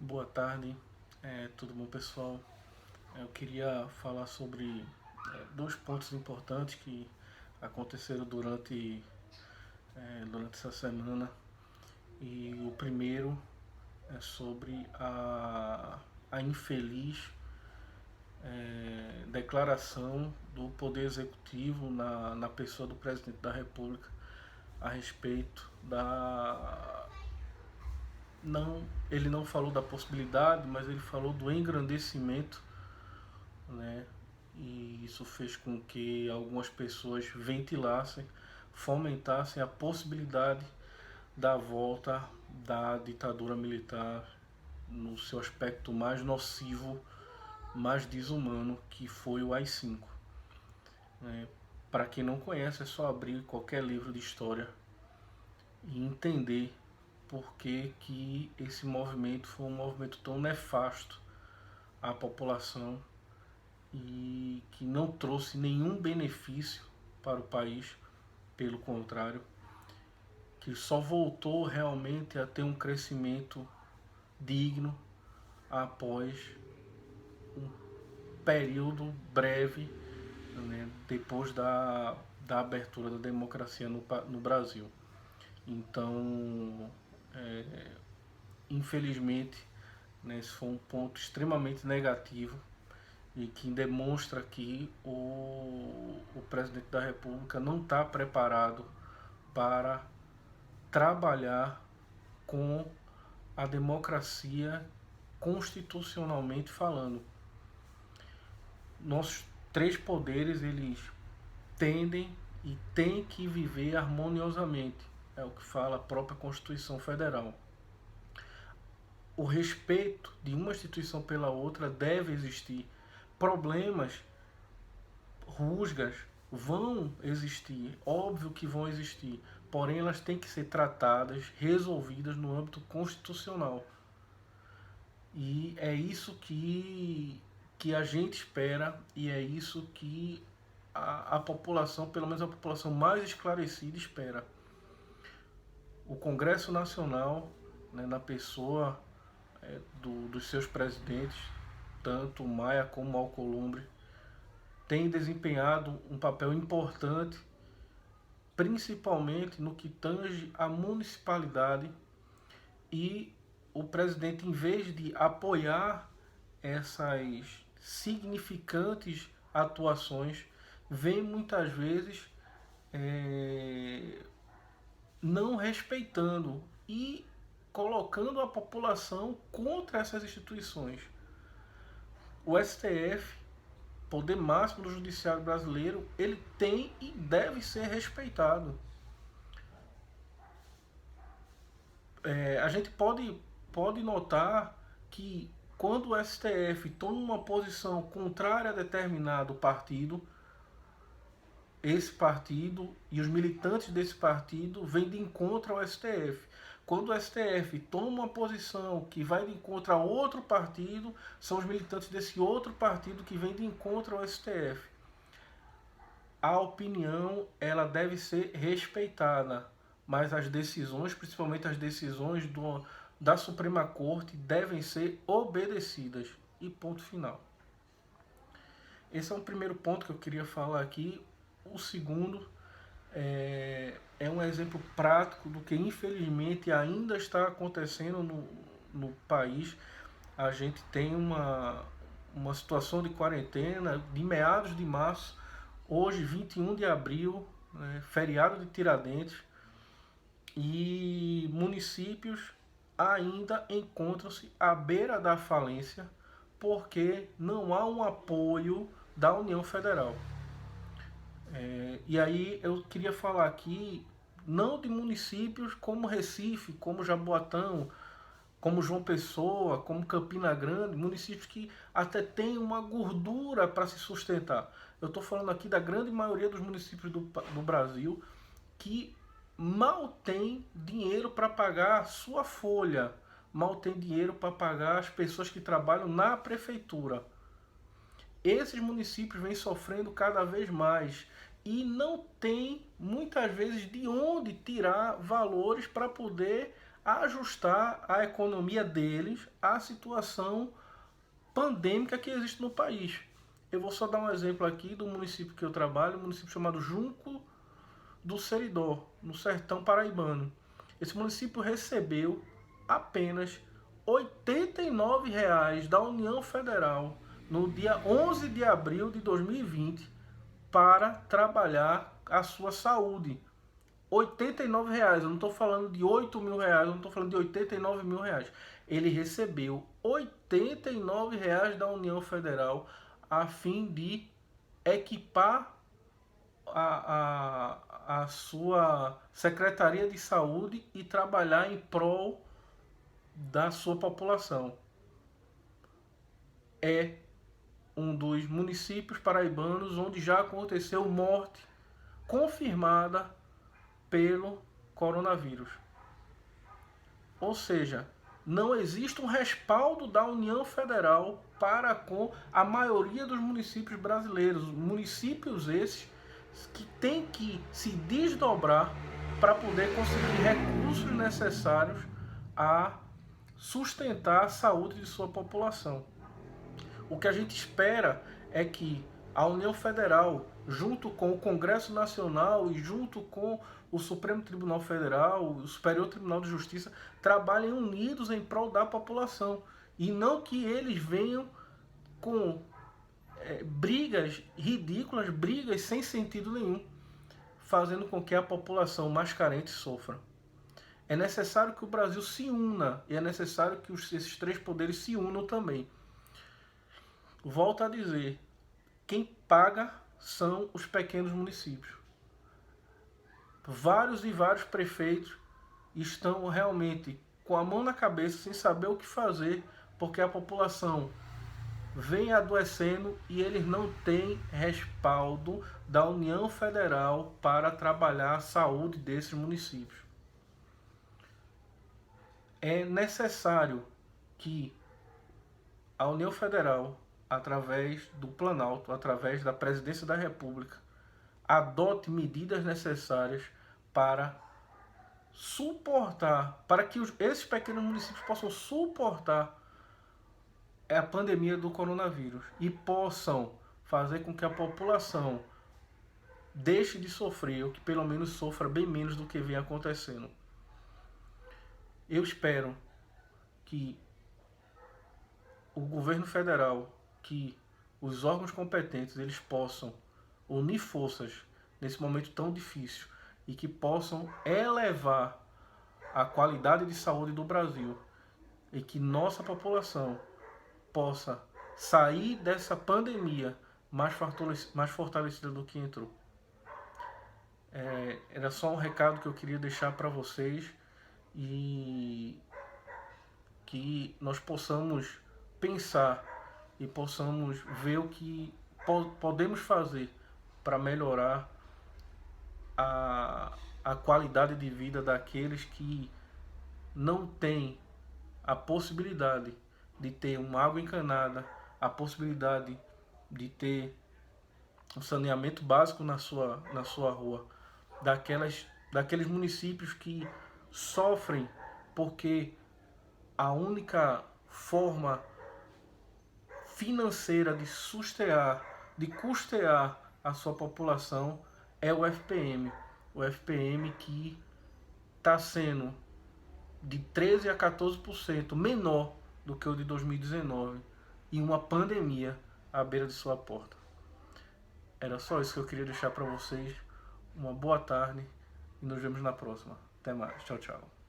Boa tarde, tudo bom pessoal? Eu queria falar sobre dois pontos importantes que aconteceram durante essa semana. E o primeiro é sobre a infeliz declaração do Poder Executivo na pessoa do Presidente da República a respeito da não, ele não falou da possibilidade, mas ele falou do engrandecimento, né? E isso fez com que algumas pessoas ventilassem, fomentassem a possibilidade da volta da ditadura militar no seu aspecto mais nocivo, mais desumano, que foi o AI-5. Né? Para quem não conhece, é só abrir qualquer livro de história e entender por que esse movimento foi um movimento tão nefasto à população e que não trouxe nenhum benefício para o país, pelo contrário, que só voltou realmente a ter um crescimento digno após um período breve, né, depois da abertura da democracia no Brasil. Então, infelizmente, né, esse foi um ponto extremamente negativo e que demonstra que o presidente da República não está preparado para trabalhar com a democracia constitucionalmente falando. Nossos três poderes, eles tendem e têm que viver harmoniosamente. É o que fala a própria Constituição Federal. O respeito de uma instituição pela outra deve existir. Problemas, rusgas vão existir, óbvio que vão existir, porém elas têm que ser tratadas, resolvidas no âmbito constitucional. E é isso que a gente espera e é isso que a população, pelo menos a população mais esclarecida, espera. O Congresso Nacional, né, na pessoa dos seus presidentes, tanto Maia como Alcolumbre, tem desempenhado um papel importante, principalmente no que tange à municipalidade, e o presidente, em vez de apoiar essas significantes atuações, vem muitas vezes não respeitando e colocando a população contra essas instituições. O STF, poder máximo do judiciário brasileiro, ele tem e deve ser respeitado. A gente pode notar que quando o STF toma uma posição contrária a determinado partido, esse partido e os militantes desse partido vêm de encontro ao STF. Quando o STF toma uma posição que vai de encontro a outro partido, são os militantes desse outro partido que vêm de encontro ao STF. A opinião, ela deve ser respeitada, mas as decisões, principalmente as decisões da Suprema Corte, devem ser obedecidas. E ponto final. Esse é um primeiro ponto que eu queria falar aqui. O segundo é um exemplo prático do que infelizmente ainda está acontecendo no país. A gente tem uma situação de quarentena de meados de março, hoje 21 de abril, né, feriado de Tiradentes, e municípios ainda encontram-se à beira da falência porque não há um apoio da União Federal. E aí eu queria falar aqui não de municípios como Recife, como Jaboatão, como João Pessoa, como Campina Grande, municípios que até têm uma gordura para se sustentar. Eu estou falando aqui da grande maioria dos municípios do Brasil que mal tem dinheiro para pagar a sua folha, mal tem dinheiro para pagar as pessoas que trabalham na prefeitura. Esses municípios vêm sofrendo cada vez mais e não tem muitas vezes de onde tirar valores para poder ajustar a economia deles à situação pandêmica que existe no país. Eu vou só dar um exemplo aqui do município que eu trabalho, um município chamado Junco do Seridó, no sertão paraibano. Esse município recebeu apenas R$ 89 da União Federal no dia 11 de abril de 2020 para trabalhar a sua saúde. R$ 89, eu não estou falando de R$ 8.000, eu não estou falando de R$ 89.000. Ele recebeu R$ 89 da União Federal a fim de equipar a sua Secretaria de Saúde e trabalhar em prol da sua população. É um dos municípios paraibanos onde já aconteceu morte confirmada pelo coronavírus. Ou seja, não existe um respaldo da União Federal para com a maioria dos municípios brasileiros. Municípios esses que têm que se desdobrar para poder conseguir recursos necessários a sustentar a saúde de sua população. O que a gente espera é que a União Federal, junto com o Congresso Nacional e junto com o Supremo Tribunal Federal, o Superior Tribunal de Justiça, trabalhem unidos em prol da população. E não que eles venham com brigas ridículas, brigas sem sentido nenhum, fazendo com que a população mais carente sofra. É necessário que o Brasil se una e é necessário que esses três poderes se unam também. Volto a dizer, quem paga são os pequenos municípios. Vários e vários prefeitos estão realmente com a mão na cabeça, sem saber o que fazer, porque a população vem adoecendo e eles não têm respaldo da União Federal para trabalhar a saúde desses municípios. É necessário que a União Federal, através do Planalto, através da Presidência da República, adote medidas necessárias para suportar, para que esses pequenos municípios possam suportar a pandemia do coronavírus e possam fazer com que a população deixe de sofrer, ou que pelo menos sofra bem menos do que vem acontecendo. Eu espero que o governo federal, que os órgãos competentes, eles possam unir forças nesse momento tão difícil e que possam elevar a qualidade de saúde do Brasil e que nossa população possa sair dessa pandemia mais fortalecida do que entrou. Era só um recado que eu queria deixar para vocês e que nós possamos pensar e possamos ver o que podemos fazer para melhorar a qualidade de vida daqueles que não têm a possibilidade de ter uma água encanada, a possibilidade de ter um saneamento básico na sua rua, daqueles municípios que sofrem porque a única forma financeira de custear a sua população é o FPM. O FPM que está sendo de 13% a 14% menor do que o de 2019 e uma pandemia à beira de sua porta. Era só isso que eu queria deixar para vocês. Uma boa tarde e nos vemos na próxima. Até mais. Tchau, tchau.